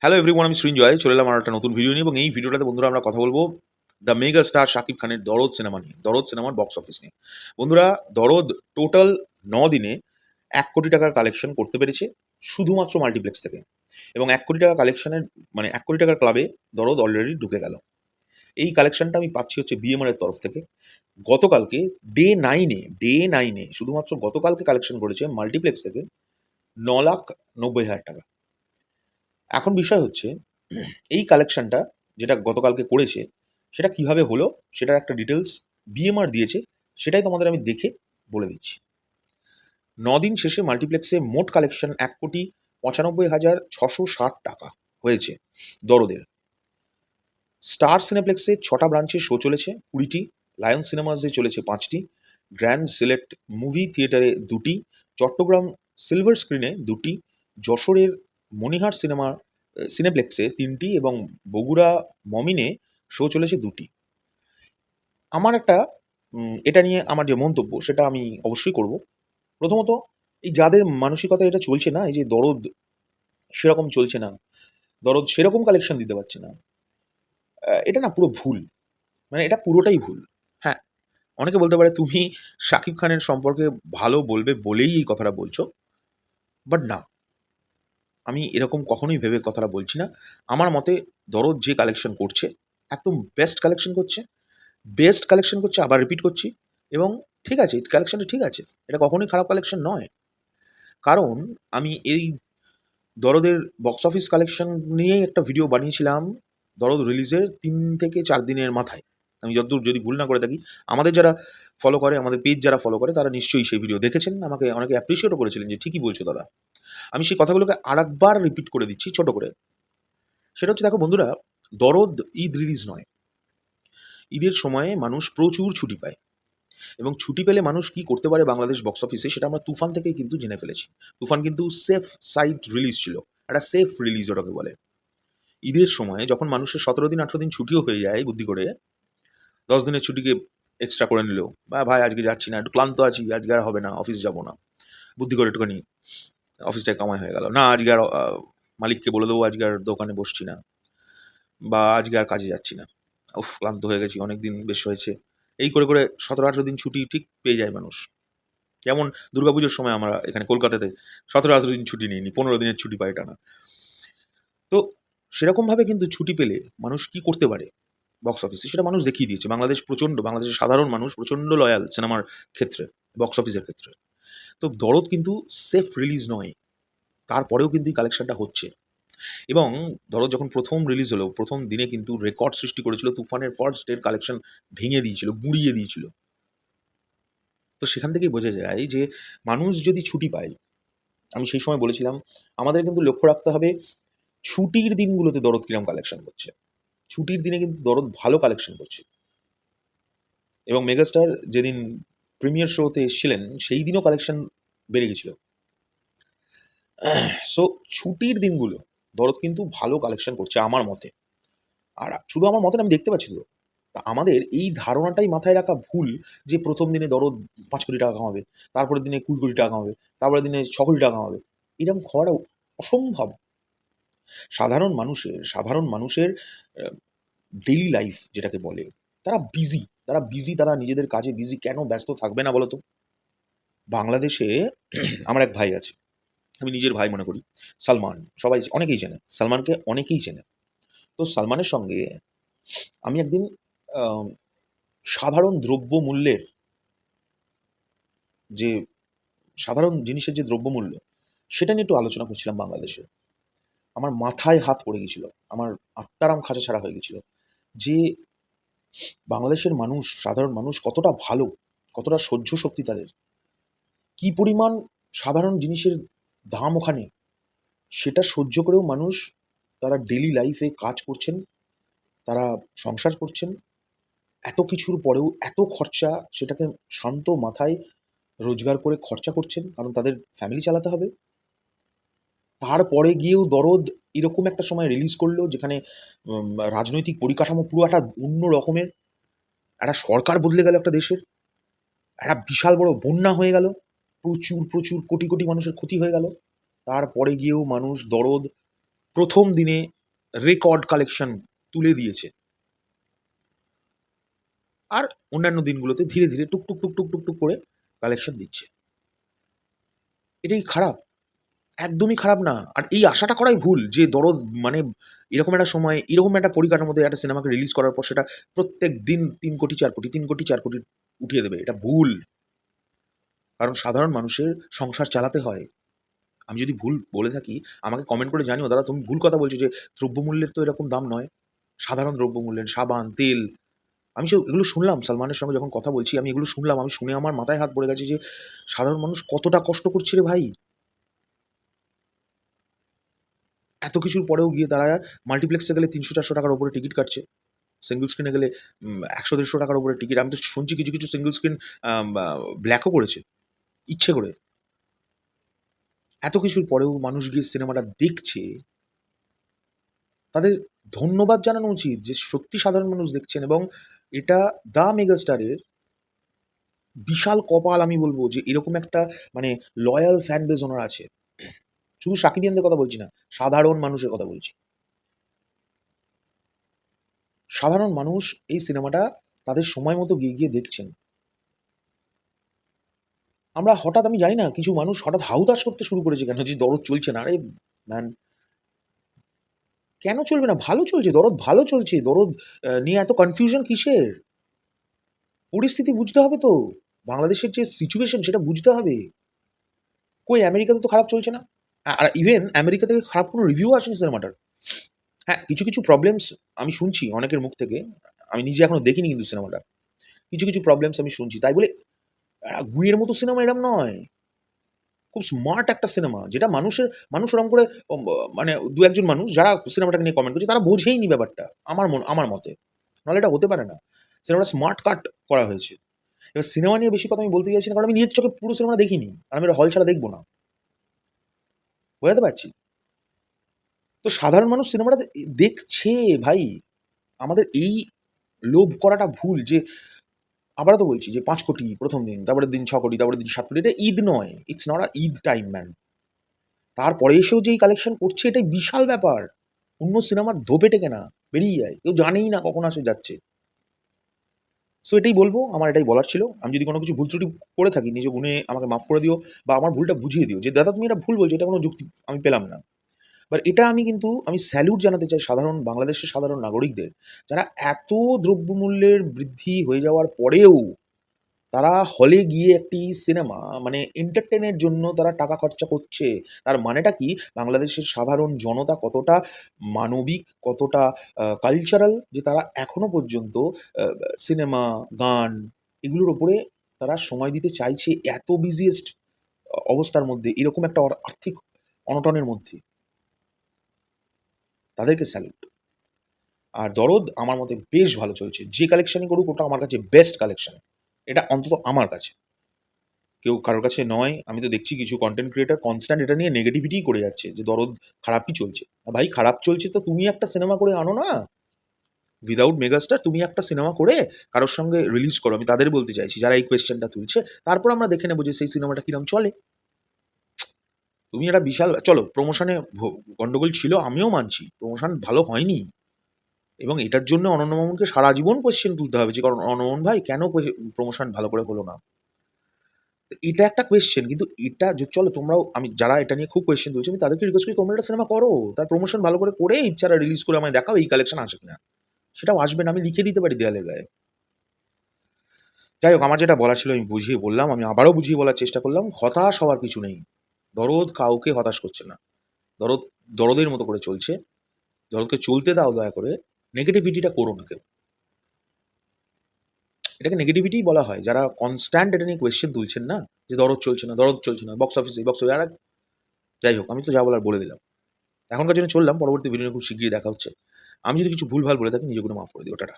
Hello everyone, আমি সৃঞ্জয় চলে এলাম আর একটা নতুন ভিডিও নিয়ে। এবং এই ভিডিওটাতে বন্ধুরা আমরা কথা বলবো দ্য মেগা স্টার শাকিব খানের দরদ সিনেমা নিয়ে, দরদ সিনেমার বক্স অফিস নিয়ে। বন্ধুরা, দরদ টোটাল 9 দিনে 1 কোটি টাকার কালেকশন করতে পেরেছে শুধুমাত্র মাল্টিপ্লেক্স থেকে। এবং 1 কোটি টাকা কালেকশনের মানে 1 কোটি টাকার ক্লাবে দরদ অলরেডি ঢুকে গেল। এই কালেকশনটা আমি পাচ্ছি হচ্ছে বিএমআর এর তরফ থেকে। গতকালকে ডে 9-এ শুধুমাত্র গতকালকে কালেকশন করেছে মাল্টিপ্লেক্স থেকে 9,90,000 টাকা। এখন বিষয় হচ্ছে এই কালেকশনটা যেটা গতকালকে করেছে সেটা কিভাবে হলো, সেটার একটা ডিটেলস বিএমআর দিয়েছে, সেটাই তোমাদের আমি দেখে বলে দিচ্ছি। 9 দিন শেষে মাল্টিপ্লেক্সে মোট কালেকশন 1,95,660 টাকা হয়েছে দরদের। স্টার সিনেপ্লেক্সে 6টা ব্রাঞ্চে শো চলেছে 20টি, লায়ন সিনেমাসে চলেছে 5টি, গ্র্যান্ড সিলেক্ট মুভি থিয়েটারে 2টি, চট্টগ্রাম সিলভার স্ক্রিনে 2টি, যশোরের মণিহার সিনেপ্লেক্সে 3টি এবং বগুড়া মমিনে শো চলেছে 2টি। আমার একটা এটা নিয়ে আমার যে মন্তব্য সেটা আমি অবশ্যই করব। প্রথমত, এই যাদের মানসিকতা এটা চলছে না, এই যে দরদ সেরকম চলছে না, দরদ সেরকম কালেকশন দিতে পারছে না, এটা না পুরো ভুল। মানে এটা পুরোটাই ভুল। হ্যাঁ, অনেকে বলতে পারে তুমি শাকিব খানের সম্পর্কে ভালো বলবে বলেই এই কথাটা বলছো, বাট না, আমি এরকম কখনোই ভেবে কথাটা বলছি না। আমার মতে দরদ যে কালেকশন করছে একদম বেস্ট কালেকশন করছে, আবার রিপিট করছি। এবং ঠিক আছে, এই কালেকশনটা ঠিক আছে, এটা কখনোই খারাপ কালেকশন নয়। কারণ আমি এই দরদের বক্স অফিস কালেকশন নিয়েই একটা ভিডিও বানিয়েছিলাম দরদ রিলিজের 3 থেকে 4 দিনের মাথায়, আমি যতদূর যদি ভুল না করে থাকি। আমাদের যারা ফলো করে, আমাদের পেজ যারা ফলো করে, তারা নিশ্চয়ই সেই ভিডিও দেখেছেন, আমাকে অনেকে অ্যাপ্রিসিয়েটও করেছিলেন যে ঠিকই বলছো দাদা। আমি সেই কথাগুলোকে আরেকবার রিপিট করে দিচ্ছি ছোট করে। সেটা হচ্ছে, দেখো বন্ধুরা, দরদ ঈদ রিলিজ নয়। ঈদের সময়ে মানুষ প্রচুর ছুটি পায়, এবং ছুটি পেলে মানুষ কি করতে পারে বাংলাদেশ বক্স অফিসে সেটা আমরা তুফান থেকেই কিন্তু জেনে ফেলেছি। তুফান কিন্তু সেফ সাইড রিলিজ ছিল, একটা সেফ রিলিজ ওটাকে বলে। ঈদের সময় যখন মানুষের 17 দিন 18 দিন ছুটিও হয়ে যায়, বুদ্ধি করে 10 দিনের ছুটিকে এক্সট্রা করে নিল, বা ভাই আজকে যাচ্ছি না, একটু ক্লান্ত আছি, আজকে আর হবে না, অফিস যাব না, বুদ্ধি করে একটুখানি অফিসটায় কামাই হয়ে গেল না, আজকে আর মালিককে বলে দেবো আজকে আর দোকানে বসছি না, বা আজকে আর কাজে যাচ্ছি না, উফ ক্লান্ত হয়ে গেছি, অনেক দিন বেশ হয়েছে। এই করে করে 17-18 দিন ছুটি ঠিক পেয়ে যায় মানুষ। যেমন দুর্গাপুজোর সময় আমরা এখানে কলকাতাতে 17-18 দিন ছুটি নিইনি, 15 দিনের ছুটি পাই টানা। তো সেরকমভাবে কিন্তু ছুটি পেলে মানুষ কি করতে পারে বক্স অফিসে, সেটা মানুষ দেখিয়ে দিয়েছে। বাংলাদেশের সাধারণ মানুষ প্রচণ্ড লয়াল সিনেমার ক্ষেত্রে, বক্স অফিসের ক্ষেত্রে। তো দরদ কিন্তু সেফ রিলিজ নয়, তারপরেও কিন্তু এই কালেকশনটা হচ্ছে। এবং দরদ যখন প্রথম রিলিজ হলো, প্রথম দিনে কিন্তু রেকর্ড সৃষ্টি করেছিল, তুফানের ফার্স্ট ডের কালেকশন ভেঙে দিয়েছিল, গুঁড়িয়ে দিয়েছিল। তো সেখান থেকেই বোঝা যায় যে মানুষ যদি ছুটি পায়, আমি সেই সময় বলেছিলাম আমাদের কিন্তু লক্ষ্য রাখতে হবে ছুটির দিনগুলোতে দরদ কিরম কালেকশন করছে। ছুটির দিনে কিন্তু দরদ ভালো কালেকশন করছে। এবং মেগাস্টার যেদিন প্রিমিয়ার শোতে এসেছিলেন সেই দিনও কালেকশন বেড়ে গেছিল। সো ছুটির দিনগুলো দরদ কিন্তু ভালো কালেকশন করছে আমার মতে। আর শুধু আমার মতে না, আমি দেখতে পাচ্ছি তো। তা আমাদের এই ধারণাটাই মাথায় রাখা ভুল যে প্রথম দিনে দরদ 5 কোটি টাকা কামাবে, তারপরের দিনে 20 কোটি টাকা কামাবে, তারপরের দিনে 6 কোটি টাকা কামাবে। এরকম হওয়াটা অসম্ভব। সাধারণ মানুষের ডেইলি লাইফ যেটাকে বলে, তারা বিজি, তারা নিজেদের কাজে বিজি। কেন ব্যস্ত থাকবে না বলো তো? বাংলাদেশে আমার এক ভাই আছে, আমি নিজের ভাই মনে করি, সালমান। সবাই অনেকেই চেনে সালমানকে, অনেকেই চেনে। তো সালমানের সঙ্গে আমি একদিন আম সাধারণ দ্রব্যমূল্যের যে সাধারণ জিনিসের যে দ্রব্যমূল্য, সেটা নিয়ে একটু আলোচনা করছিলাম বাংলাদেশে। আমার মাথায় হাত পড়ে গেছিল। আমার আত্মারাম খাঁচাছাড়া হয়ে গেছিল। যে বাংলাদেশের মানুষ, সাধারণ মানুষ কতটা ভালো, কতটা সহ্য শক্তি তাদের। কি পরিমাণ সাধারণ জিনিসের দাম ওখানে, সেটা সহ্য করেও মানুষ, তারা ডেইলি লাইফে কাজ করছেন, তারা সংসার করছেন। এত কিছুর পরেও এত খরচা, সেটাকে শান্ত মাথায় রোজগার করে খরচা করছেন, কারণ তাদের ফ্যামিলি চালাতে হবে। তারপরে গিয়েও দরদ এরকম একটা সময় রিলিজ করলো যেখানে রাজনৈতিক পরিকাঠামো পুরো একটা অন্য রকমের, একটা সরকার বদলে গেল একটা দেশের, একটা বিশাল বড় বন্যা হয়ে গেল, প্রচুর প্রচুর কোটি কোটি মানুষের ক্ষতি হয়ে গেল। তারপরে গিয়েও মানুষ দরদ প্রথম দিনে রেকর্ড কালেকশন তুলে দিয়েছে, আর অন্যান্য দিনগুলোতে ধীরে ধীরে টুকটুক টুকটুক টুকটুক করে কালেকশন দিচ্ছে। এটাই খারাপ? একদমই খারাপ না। আর এই আশাটা করাই ভুল যে দরদ মানে এরকম একটা সময়, এরকম একটা পরিকাঠামোর মধ্যে একটা সিনেমাকে রিলিজ করার পর সেটা প্রত্যেক দিন ৩ কোটি ৪ কোটি, ৩ কোটি ৪ কোটি উঠিয়ে দেবে। এটা ভুল। কারণ সাধারণ মানুষের সংসার চালাতে হয়। আমি যদি ভুল বলে থাকি আমাকে কমেন্ট করে জানিও, দাদা তুমি ভুল কথা বলছো যে দ্রব্যমূল্যের তো এরকম দাম নয়। সাধারণ দ্রব্যমূল্যের সাবান, তেল, আমি এগুলো শুনলাম সালমানের সঙ্গে যখন কথা বলছি, আমি এগুলো শুনলাম। আমি শুনে আমার মাথায় হাত পড়ে গেছে যে সাধারণ মানুষ কতটা কষ্ট করছে রে ভাই। এত কিছুর পরেও গিয়ে তারা মাল্টিপ্লেক্সে গেলে ৩০০-৪০০ টাকার উপরে টিকিট কাটছে। সিঙ্গল স্ক্রিনে গেলে ১০০-১৫০ টাকার উপরে টিকিট। আমি তো শুনছি কিছু, কিছু সিঙ্গল স্ক্রিন ব্ল্যাকও করেছে ইচ্ছে করে। এত কিছুর পরেও মানুষ গিয়ে সিনেমাটা দেখছে। তাদের ধন্যবাদ জানানো উচিত যে সত্যি সাধারণ মানুষ দেখছেন, এবং এটা দ্য মেগাস্টারের বিশাল কপাল আমি বলব যে এরকম একটা মানে লয়াল ফ্যান বেজ ওনার আছে। শুধু সাকিবিয়ানদের কথা বলছি না, সাধারণ মানুষের কথা বলছি। সাধারণ মানুষ এই সিনেমাটা তাদের সময় মতো গিয়ে, গিয়ে দেখছেন। আমরা হঠাৎ আমি জানি না কিছু মানুষ হঠাৎ হাহুতাশ করতে শুরু করেছে কেন যে দরদ চলছে না। আরে ম্যান, কেন চলবে না? ভালো চলছে, দরদ ভালো চলছে। দরদ নিয়ে এত কনফিউশন কিসের? পরিস্থিতি বুঝতে হবে তো। বাংলাদেশের যে সিচুয়েশন সেটা বুঝতে হবে। কই আমেরিকাতে তো খারাপ চলছে না। আর ইভেন আমেরিকা থেকে খারাপ কোনো রিভিউ আসেনি সিনেমাটার। হ্যাঁ, কিছু, কিছু প্রবলেমস আমি শুনছি অনেকের মুখ থেকে। আমি নিজে এখনো দেখিনি কিন্তু সিনেমাটা। কিছু, কিছু প্রবলেমস আমি শুনছি। তাই বলে গুইয়ের মতো সিনেমা এরম নয়। খুব স্মার্ট একটা সিনেমা, যেটা মানুষ ওরম করে মানে ২-১ জন মানুষ যারা সিনেমাটাকে নিয়ে কমেন্ট করছে তারা বোঝেইনি ব্যাপারটা। আমার মতে। নাহলে এটা হতে পারে না। সিনেমাটা স্মার্ট কাট করা হয়েছে। এবার সিনেমা নিয়ে বেশি কথা আমি বলতে চাইছি না, কারণ আমি নিজের চোখে পুরো সিনেমাটা দেখিনি। আর আমি এটা হল ছাড়া দেখব না। বোঝাতে পারছি? তো সাধারণ মানুষ সিনেমাটা দেখছে ভাই। আমাদের এই লোভ করাটা ভুল যে আবারও তো বলছি যে ৫ কোটি ১ম দিন, তারপরের দিন ৬ কোটি, তারপরের দিন ৭ কোটি। এটা ঈদ নয়। It's not a Eid time man. তারপরে এসেও যে এই কালেকশন করছে এটাই বিশাল ব্যাপার। অন্য সিনেমার ধোপে টেকে না, বেরিয়ে যায়। কেউ জানেই না কখন আসে যাচ্ছে। সো এটাই বলবো, আমার এটাই বলার ছিল। আমি যদি কোনো কিছু ভুল ত্রুটি করে থাকি নিজ গুণে আমাকে মাফ করে দিও, বা আমার ভুলটা বুঝিয়ে দিও যে দাদা তুমি এটা ভুল বলছো, এটা কোনো যুক্তি আমি পেলাম না। বাট এটা আমি স্যালুট জানাতে চাই সাধারণ বাংলাদেশের সাধারণ নাগরিকদের, যারা এত দ্রব্যমূল্যের বৃদ্ধি হয়ে যাওয়ার পরেও তারা হলে গিয়ে একটি সিনেমা মানে entertain এর জন্য তারা টাকা খরচা করছে। তার মানেটা কি? বাংলাদেশের সাধারণ জনতা কতটা মানবিক, কতটা কালচারাল, যে তারা এখনো পর্যন্ত সিনেমা, গান এগুলোর উপরে তারা সময় দিতে চাইছে এত বিজিয়েস্ট অবস্থার মধ্যে, এরকম একটা আর্থিক অনটনের মধ্যে। তাদেরকে স্যালুট। আর 'দরদ' আমার মতে বেশ ভালো চলছে। যে কালেকশনই করুক ওটা আমার কাছে বেস্ট কালেকশন। এটা অন্তত আমার কাছে। কেউ কারোর কাছে নয়। আমি তো দেখছি কিছু কনটেন্ট ক্রিয়েটর কনস্ট্যান্ট এটা নিয়ে নেগেটিভিটিই করে যাচ্ছে যে 'দরদ' খারাপই চলছে। ভাই খারাপ চলছে তো তুমি একটা সিনেমা করে আনো না। উইথআউট মেগাস্টার তুমি একটা সিনেমা করে কারোর সঙ্গে রিলিজ করো। আমি তাদের বলতে চাইছি যারা এই কোয়েশ্চেনটা তুলছে। তারপর আমরা দেখে নেব যে সেই সিনেমাটা কিরম চলে। তুমি একটা বিশাল চলো প্রমোশনে গন্ডগোল ছিল আমিও মানছি। প্রমোশন ভালো হয়নি। এবং এটার জন্য অনন্য মামুনকে সারা জীবন কোয়েশ্চেন তুলতে হবে যে কারণ অনন্য ভাই কেন প্রমোশন ভালো করে হলো না? এটা একটা কোয়েশ্চেন, কিন্তু এটা চলো তোমরাও, আমি যারা এটা নিয়ে খুব কোয়েশ্চেন তুলছে আমি তাদেরকে রিকোয়েস্ট করি তোমরা একটা সিনেমা করো। তার প্রমোশন ভালো করে ইচ্ছারা রিলিজ করে আমায় দেখাও এই কালেকশন আসে কিনা। সেটাও আসবে না, আমি লিখে দিতে পারি দেয়ালের গায়ে। যাই হোক, আমার যেটা বলার ছিল আমি বুঝিয়ে বললাম। আমি আবারও বুঝিয়ে বলার চেষ্টা করলাম। হতাশ হওয়ার কিছু নেই। দরদ কাউকে হতাশ করছে না। দরদ দরদের মতো করে চলছে। দরদকে চলতে দাও দয়া করে। নেগেটিভিটিটা করো না কেউ। এটাকে নেগেটিভিটিই বলা হয়। যারা কনস্ট্যান্ট এটা নিয়ে কোয়েশ্চেন তুলছেন না, যে দরদ চলছে না, দরদ চলছে না, বক্স অফিসে আর যাই হোক, আমি তো যা বলার বলে দিলাম। এখনকার জন্য চললাম। পরবর্তী ভিডিও নিয়ে খুব শিগগিরই দেখা হচ্ছে। আমি যদি কিছু ভুলভাল বলে থাকি নিজেকে মাফ করে দিও। টাটা।